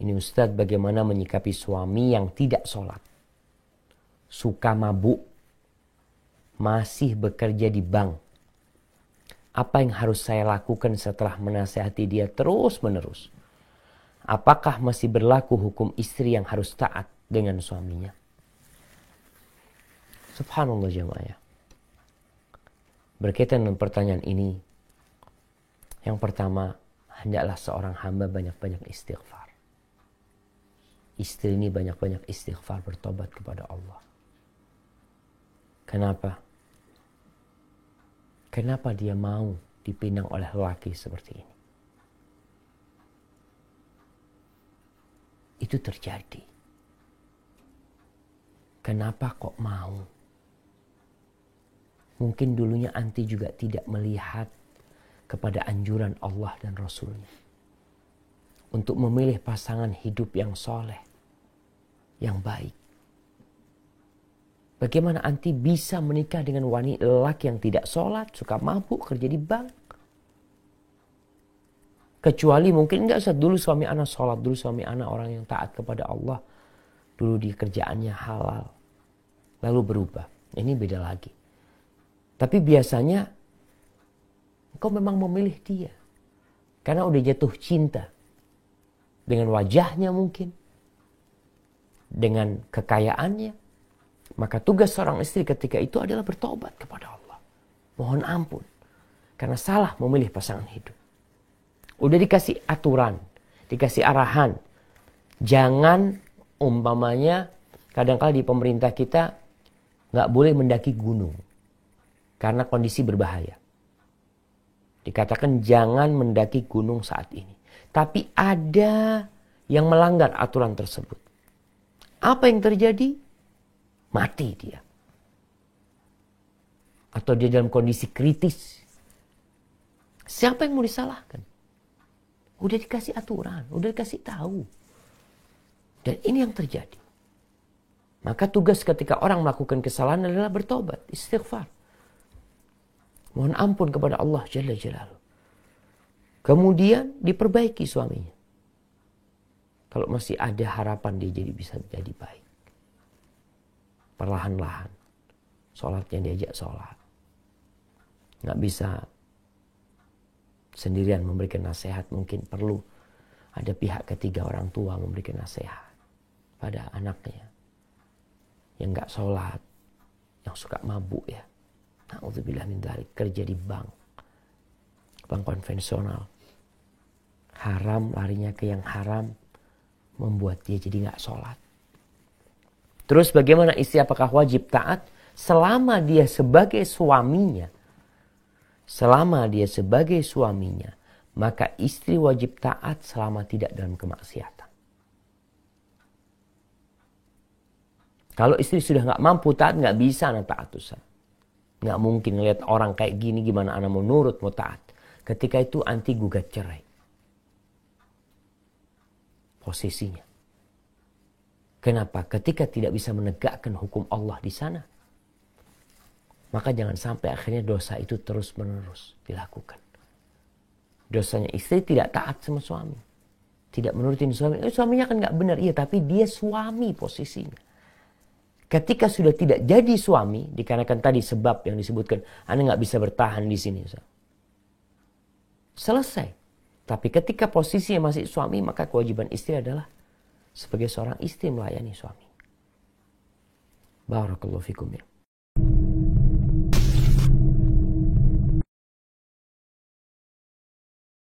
Ini Ustadz, bagaimana menyikapi suami yang tidak sholat, suka mabuk, masih bekerja di bank? Apa yang harus saya lakukan setelah menasihati dia terus-menerus? Apakah masih berlaku hukum istri yang harus taat dengan suaminya? Subhanallah jemaah. Berkaitan dengan pertanyaan ini, yang pertama, hendaklah seorang hamba banyak-banyak istighfar. Istri ini banyak-banyak istighfar, bertobat kepada Allah. Kenapa? Kenapa dia mau dipinang oleh lelaki seperti ini? Itu terjadi. Kenapa kok mau? Mungkin dulunya anti juga tidak melihat kepada anjuran Allah dan Rasulnya untuk memilih pasangan hidup yang soleh, yang baik. Bagaimana anti bisa menikah dengan wanita lelaki yang tidak sholat, suka mabuk, kerja di bank? Kecuali mungkin enggak, dulu suami anak sholat, dulu suami anak orang yang taat kepada Allah, dulu di kerjaannya halal, lalu berubah. Ini beda lagi. Tapi biasanya engkau memang memilih dia karena udah jatuh cinta dengan wajahnya, mungkin dengan kekayaannya. Maka tugas seorang istri ketika itu adalah bertobat kepada Allah, mohon ampun karena salah memilih pasangan hidup. Udah dikasih aturan, dikasih arahan, jangan umpamanya kadang-kala di pemerintah kita nggak boleh mendaki gunung karena kondisi berbahaya. Dikatakan jangan mendaki gunung saat ini. Tapi ada yang melanggar aturan tersebut. Apa yang terjadi? Mati dia. Atau dia dalam kondisi kritis. Siapa yang mau disalahkan? Udah dikasih aturan, udah dikasih tahu. Dan ini yang terjadi. Maka tugas ketika orang melakukan kesalahan adalah bertobat, istighfar. Mohon ampun kepada Allah Jalla Jalaluhu. Kemudian diperbaiki suaminya. Kalau masih ada harapan dia bisa jadi baik. Perlahan-lahan. Sholatnya diajak sholat. Nggak bisa sendirian memberikan nasihat. Mungkin perlu ada pihak ketiga, orang tua memberikan nasihat pada anaknya. Yang nggak sholat. Yang suka mabuk ya. Na'udzubillah min dzalik, kerja di bank konvensional, haram, larinya ke yang haram, membuat dia jadi nggak sholat. Terus bagaimana istri, apakah wajib taat? Selama dia sebagai suaminya, maka istri wajib taat selama tidak dalam kemaksiatan. Kalau istri sudah nggak mampu taat, nggak bisa anak taat Ustaz. Nggak mungkin ngeliat orang kayak gini, gimana anak mau nurut, mau taat. Ketika itu anti gugat cerai. Posisinya. Kenapa? Ketika tidak bisa menegakkan hukum Allah di sana, maka jangan sampai akhirnya dosa itu terus menerus dilakukan. Dosanya istri tidak taat sama suami. Tidak menurutin suami. Suaminya kan nggak benar. Iya, tapi dia suami posisinya. Ketika sudah tidak jadi suami, dikarenakan tadi sebab yang disebutkan, Anda nggak bisa bertahan di sini. Selesai. Tapi ketika posisinya masih suami, maka kewajiban istri adalah sebagai seorang istri melayani suami. Barakallahu fikum ya.